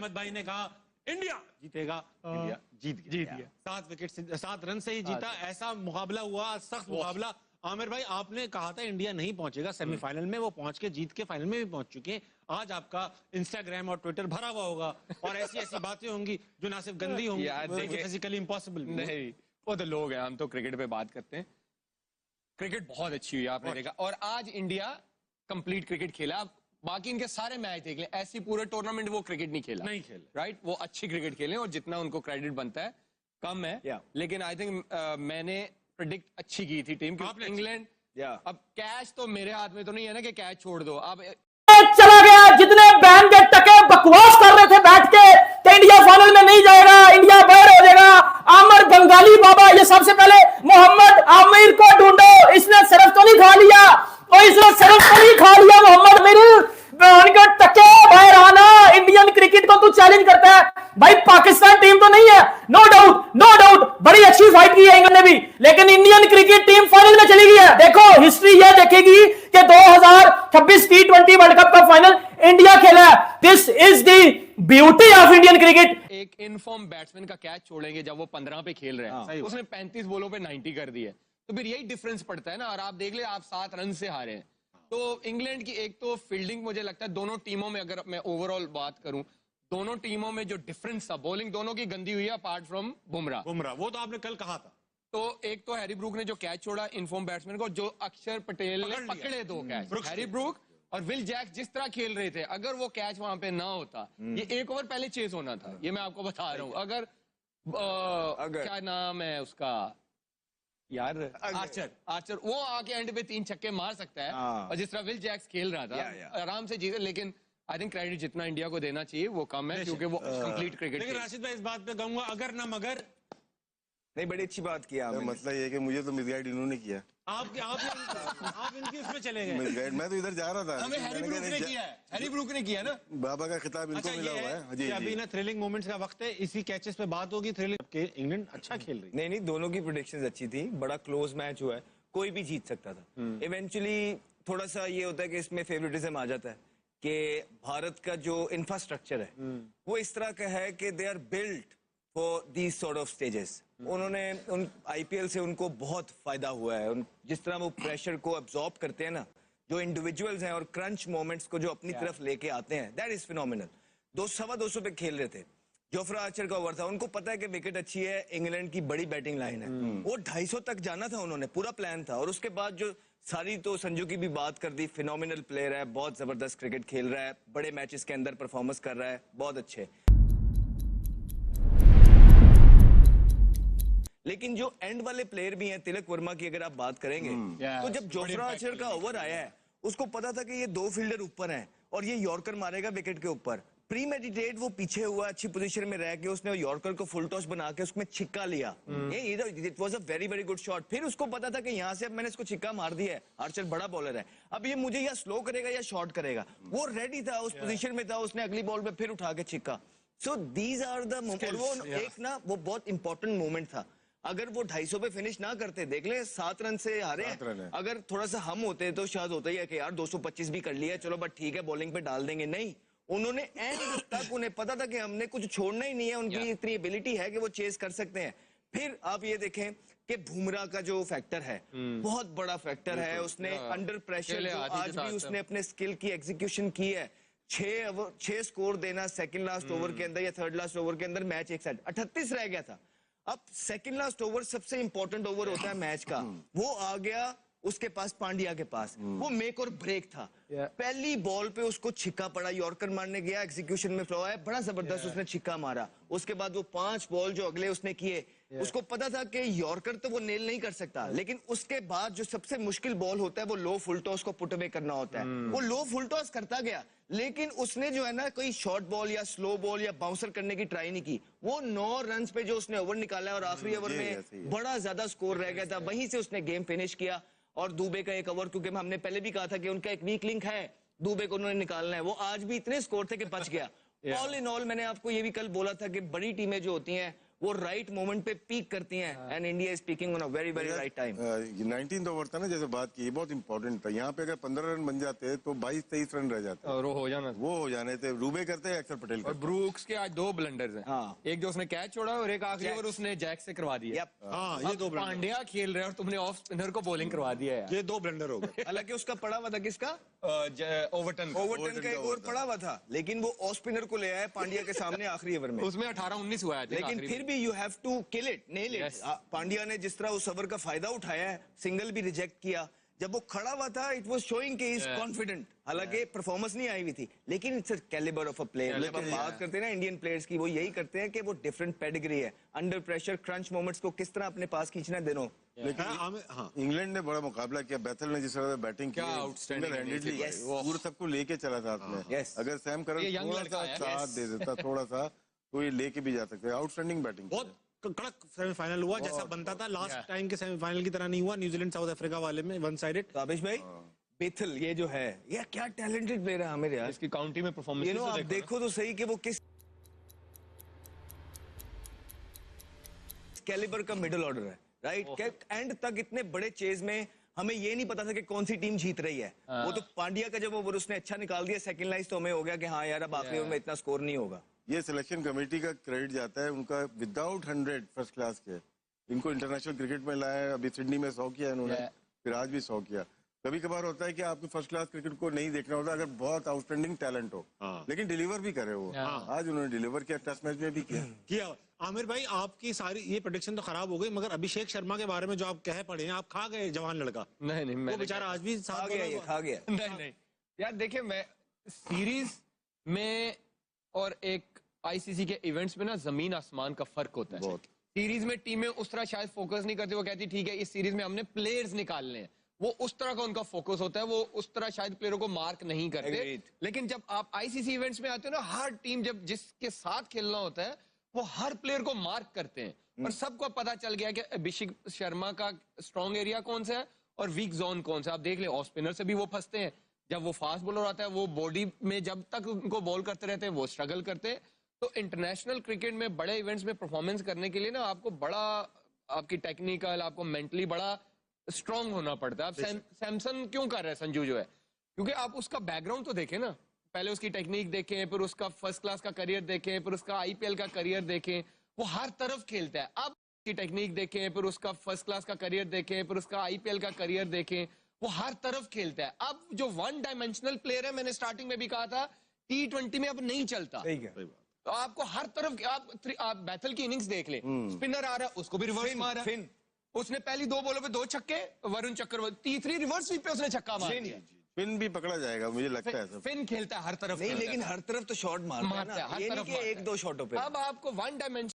अहमद भाई ने कहा इंडिया जीतेगा, इंडिया जीत गया। 7 रन से ही जीता। ऐसा मुकाबला हुआ, सख्त मुकाबला। आमिर भाई, आपने कहा था इंडिया नहीं पहुंचेगा सेमीफाइनल में, वो पहुंच के जीत के फाइनल में भी पहुंच चुके हैं। आज आपका इंस्टाग्राम और ट्विटर भरा हुआ होगा और ऐसी ऐसी बातें होंगी जो ना सिर्फ गंदी होंगी, फिजिकली इम्पॉसिबल नहीं। वो तो लोग हैं, हम तो क्रिकेट पे बात करते हैं। क्रिकेट बहुत अच्छी हुई, आपने देखा। और आज इंडिया कंप्लीट क्रिकेट खेला। बाकी इनके सारे मैच देख लें, ऐसी पूरे टूर्नामेंट वो क्रिकेट नहीं खेला, राइट। वो अच्छी क्रिकेट खेले और जितना उनको क्रेडिट बनता है कम है। लेकिन आई थिंक मैंने प्रेडिक्ट अच्छी की थी टीम, क्योंकि इंग्लैंड अब कैच तो मेरे हाथ में तो नहीं है ना कि कैच छोड़ दो। अब चला गया। जितने बैन के टके बकवास कर रहे थे बैठ के कि इंडिया फाइनल में नहीं जाएगा, इंडिया बाहर हो जाएगा, आमिर बंगाली बाबा, ये सबसे पहले मोहम्मद आमिर को ढूंढो। इसने सिर्फ तो नहीं खा लिया, और इसने सिर्फ तो नहीं खा लिया मोहम्मद आमिर के टके बाहर आना। इंडियन क्रिकेट को तू चैलेंज करता है भाई, पाकिस्तान टीम तो नहीं है, नो डाउट, नो डाउट, बड़ी अच्छी फाइट की है इंग्लैंड ने भी, लेकिन इंडियन क्रिकेट टीम फाइनल में चली गई है। देखो हिस्ट्री यह देखेगी कि 2026 T20 वर्ल्ड कप का फाइनल इंडिया खेला है। This is the beauty of Indian cricket. एक इनफॉर्म बैट्समैन का कैच छोड़ेंगे जब वो 15 पे खेल रहे हैं, उसने 35 बॉलों पे 90 कर दिए, तो फिर यही डिफरेंस पड़ता है ना। और आप देख ले, आप 7 रन से हारे हैं। तो इंग्लैंड की एक तो फील्डिंग, मुझे लगता है दोनों टीमों में, अगर मैं ओवरऑल बात करूं, दोनों टीमों में जो डिफरेंस था, बॉलिंग दोनों की गंदी हुई है अपार्ट फ्रॉम बुमराह। वो तो आपने कल कहा था। तो एक तो हैरी ब्रूक ने जो कैच छोड़ा इनफॉर्म बैट्समैन को, जो अक्षर पटेल ने पकड़े 2 कैच, हैरी ब्रूक और विल जैक जिस तरह खेल रहे थे, अगर वो कैच वहां पे ना होता, ये 1 ओवर पहले चेज होना था। ये मैं आपको बता रहा हूं। अगर क्या नाम है उसका यार, आर्चर वो आके एंड पे 3 छक्के मार सकता है, और जिस तरह विल जैक्स खेल रहा था आराम से जीते। लेकिन आई थिंक क्रेडिट जितना इंडिया को देना चाहिए वो कम है, क्योंकि वो कंप्लीट क्रिकेट। लेकिन राशिद भाई, इस बात पे कहूंगा, अगर ना मगर नहीं, बड़ी अच्छी बात किया आपने। मतलब ये कि मुझे तो मिसगाइड इन्होंने किया। आप इनकी उसमें चले गए। मिसगाइड, मैं तो इधर जा रहा था। हमें हैरी ब्रूक ने किया है, हैरी ब्रूक ने किया ना। बाबा का खिताब इनको मिला हुआ है। जी, अभी ना थ्रिलिंग मोमेंट्स का वक्त है, इसी कैचेस पे बात होगी। थ्रिलिंग के इंग्लैंड अच्छा खेल रही है। नहीं, दोनों की प्रेडिक्शंस अच्छी थी। बड़ा क्लोज मैच हुआ है, कोई भी जीत सकता था। इवेंचुअली थोड़ा सा ये होता है कि इसमें फेवरेटिज्म आ जाता है कि भारत का जो इंफ्रास्ट्रक्चर है वो इस तरह का है कि they are built for these sort of stages. उन्होंने उन आईपीएल से उनको बहुत फायदा हुआ है। जिस तरह वो प्रेशर को अब्सॉर्ब करते हैं ना, जो इंडिविजुअल्स हैं, और क्रंच मोमेंट्स को जो अपनी तरफ लेके आते हैं, दैट इज फिनोमिनल। 200 पे खेल रहे थे, जोफ्रा आर्चर का ओवर था, उनको पता है कि विकेट अच्छी है, इंग्लैंड की बड़ी बैटिंग लाइन है, वो 250 तक जाना था, उन्होंने पूरा प्लान था। और उसके बाद जो सारी, तो संजू की भी बात कर दी, फिनोमिनल प्लेयर है, बहुत जबरदस्त क्रिकेट खेल रहा है, बड़े मैचेस के अंदर परफॉर्मेंस कर रहा है, बहुत अच्छे। लेकिन जो एंड वाले प्लेयर भी हैं, तिलक वर्मा की अगर आप बात करेंगे, तो जब जोफ्रा आर्चर का ओवर आया है, उसको पता था कि ये 2 फील्डर ऊपर हैं और ये यॉर्कर मारेगा विकेट के ऊपर। प्री मेडिटेट वो पीछे हुआ, अच्छी पोजीशन में रह के उसने यॉर्कर को फुल टॉस बना के उसमें छिक्का लिया। It was a very very good shot. फिर उसको पता था कि यहाँ से अब मैंने इसको छिक्का मार दिया है, आर्चर बड़ा बॉलर है, अब ये मुझे या स्लो करेगा या शॉर्ट करेगा। वो रेडी था, उस पोजीशन में था, उसने अगली बॉल पे फिर उठा के छिक्का। So these are the moment. वो एक ना, वो बहुत इंपॉर्टेंट मोमेंट था। अगर वो 250 पे फिनिश ना करते, देख ले 7 रन से हारे। अगर थोड़ा सा हम होते तो शायद होता ही है कि यार 225 भी कर लिया, चलो बट ठीक है, बॉलिंग पे डाल देंगे। नहीं, उन्होंने एंड तक, उन्हें पता था कि हमने कुछ छोड़ना ही नहीं है, उनकी इतनी एबिलिटी है कि वो चेस कर सकते हैं। फिर आप ये देखें कि बुमराह का जो फैक्टर है, बहुत बड़ा फैक्टर है। उसने अंडर प्रेशर आज भी उसने अपने स्किल की एग्जीक्यूशन की है। 6 स्कोर देना सेकंड लास्ट ओवर के अंदर या थर्ड लास्ट ओवर के अंदर, मैच एक साइड 38 रह गया था। अब सेकंड लास्ट ओवर सबसे इंपॉर्टेंट ओवर होता है मैच का, वो आ गया उसके पास, पांड्या के पास। वो मेक और ब्रेक था। पहली बॉल पे उसको छिक्का पड़ा, यॉर्कर मारने गया, एग्जीक्यूशन में फ्लो है, बड़ा जबरदस्त उसने छिक्का मारा। उसके बाद वो 5 बॉल जो अगले उसने किए, उसको पता था कि यॉर्कर तो वो नेल नहीं कर सकता, लेकिन उसके बाद जो सबसे मुश्किल बॉल होता है वो लो फुल टॉस को पुट अवे करना होता है। वो लो फुल टॉस करता गया, लेकिन उसने जो है ना, कोई शॉर्ट बॉल या स्लो बॉल या बाउंसर करने की ट्राई नहीं की। वो 9 रन पे जो उसने ओवर निकाला है, और आखिरी ओवर में बड़ा ज्यादा स्कोर रह गया था, वहीं से उसने गेम फिनिश किया। और दुबे का एक ओवर, क्योंकि हमने पहले भी कहा था कि उनका एक वीक लिंक है, दुबे को उन्होंने निकालना है, वो आज भी इतने स्कोर थे कि बच गया। ऑल इन ऑल मैंने आपको ये भी कल बोला था कि बड़ी टीमें जो होती हैं वो राइट मोमेंट पे पीक करती हैं and India is peeking on a very very right time. 19th over था ना, जैसे बात की, ये बहुत इंपॉर्टेंट था। यहाँ पे अगर 15 रन बन जाते तो 22-23 रन रह जाते, और वो हो जाना। वो हो जाने थे। रूबे करते हैं, अक्षर पटेल और करते। ब्रूक्स के आज 2 ब्लंडर्स हैं। हाँ। एक जो उसने कैच छोड़ा और एक आखिरी ओवर उसने जैक से करवा दिया। हाँ, ये 2 ब्लंडर, पांड्या खेल रहे हैं और तुमने ऑफ स्पिनर को बॉलिंग करवा दिया है। ये 2 ब्लंडर हो गए। हालांकि उसका पड़ा हुआ था किसका, ओवरटन ओवरटन का एक ओवर पड़ा हुआ था, लेकिन वो ऑफ स्पिनर को ले आया पांड्या के सामने आखिरी ओवर में। उसमें 18-19 हुआ है। लेकिन फिर भी you have to kill it, nail it. Pandya ने जिस तरह उस ओवर का फायदा उठाया है, सिंगल भी रिजेक्ट किया, जब वो खड़ा हुआ था इट वाज शोइंग कि इज कॉन्फिडेंट। हालांकि परफॉर्मेंस नहीं आई हुई थी, लेकिन it's a calibre of a player. जब हम बात करते हैं ना इंडियन प्लेयर्स की, वो यही करते हैं कि वो डिफरेंट पेडिग्री है, अंडर प्रेशर क्रंच मोमेंट्स को किस तरह अपने पास खींचना है दिनों। हाँ, इंग्लैंड ने बड़ा मुकाबला किया। बैथल ने जिस तरह बैटिंग की, outstanding हैंडली पूरा सबको लेके चला था उसमें। Yes. अगर सैम करन ये young थोड़ा लड़का सा है। साथ दे देता, थोड़ा सा, तो ये लेके भी जा सकते। Outstanding batting. बहुत कड़क सेमीफाइनल हुआ, जैसा बनता था। लास्ट टाइम के सेमीफाइनल की तरह नहीं हुआ, न्यूजीलैंड साउथ अफ्रीका वाले में वन साइडेड। काबिश भाई, बेथल ये जो है, ये क्या टैलेंटेड प्लेयर है आमिर यार। इसकी काउंटी में परफॉर्मेंस यू नो, आप देखो तो सही कि वो किस कैलिबर का मिडिल ऑर्डर है, राइट। एंड तक इतने बड़े चेज में हमें ये नहीं पता था कि कौन सी टीम जीत रही है। वो तो पांड्या का जब ओवर उसने अच्छा निकाल दिया, सेकंड लाइन, तो हमें हो गया कि हाँ यार अब आखिरी ओवर में इतना स्कोर नहीं होगा। ये सिलेक्शन कमेटी का क्रेडिट जाता है उनका। विदाउट 100 फर्स्ट क्लास के इनको इंटरनेशनल क्रिकेट में लाया। अभी सिडनी में 100 किया इन्होंने, फिर आज भी 100 किया। कभी कभार होता है कि आपको फर्स्ट क्लास क्रिकेट को नहीं देखना होता अगर बहुत आउटस्टैंडिंग टैलेंट हो, लेकिन डिलीवर भी करे वो। आज उन्होंने डिलीवर किया, टेस्ट मैच में भी किया। आमिर भाई, आपकी सारी ये प्रेडिक्शन तो खराब हो गई, मगर अभिषेक शर्मा के बारे में जो आप कह पड़े हैं, आप खा गए जवान लड़का। नहीं, वो बेचारा आज भी खा गया, खा गया। नहीं यार, देखिए, मैं सीरीज में और एक आईसीसी के इवेंट्स में ना जमीन आसमान का फर्क होता है। सीरीज में टीमें उस तरह शायद फोकस नहीं करती। वो कहती ठीक है इस सीरीज में हमने प्लेयर्स निकालने हैं, वो उस तरह का उनका फोकस होता है। वो उस तरह शायद प्लेयरों को मार्क नहीं करते। लेकिन जब आप आईसीसी इवेंट्स में आते हो ना, हर टीम जब जिसके साथ खेलना होता है वो हर प्लेयर को मार्क करते हैं। और सबको पता चल गया कि अभिषेक शर्मा का स्ट्रॉन्ग एरिया कौन सा है और वीक जोन कौन सा। आप देख ले, ऑफ स्पिनर से भी वो फंसते हैं। जब वो फास्ट बॉलर आता है, वो बॉडी में जब तक उनको बॉल करते रहते हैं वो स्ट्रगल करते हैं। तो इंटरनेशनल क्रिकेट में बड़े इवेंट्स में परफॉर्मेंस करने के लिए ना आपको बड़ा, आपकी टेक्निकल, आपको मेंटली बड़ा स्ट्रांग होना पड़ता है। आप सैमसन क्यों कर रहे हैं संजू जो है, क्योंकि आप उसका बैकग्राउंड तो देखें ना। पहले उसकी टेक्निक देखें, फिर उसका फर्स्ट क्लास का करियर देखें, फिर उसका आईपीएल का करियर देखें। वो हर तरफ खेलता है। अब उसकी टेक्निक देखें, फिर उसका फर्स्ट क्लास का करियर देखें, फिर उसका आईपीएल का करियर देखें। वो हर तरफ खेलता है। अब जो वन डायमेंशनल प्लेयर है, मैंने स्टार्टिंग में भी कहा था, T20 में अब नहीं चलता। तो आपको हर तरफ, आप बैथल की इनिंग्स देख ले, स्पिनर आ रहा है उसको भी रिवर्स मारा। उसने पहली 2 बॉलों पे 2 छक्के, वरुण चक्रवर्ती तीसरी रिवर्स स्वीप पे उसने छक्का मारा। फिन भी पकड़ा जाएगा मुझे लगता है सब। फिन खेलता है हर तरफ नहीं, लेकिन हर तरफ तो शॉट मारता है ना, हर ये तरफ नहीं कि 1-2 शॉटों पे। अब आपको वन डायमेंशन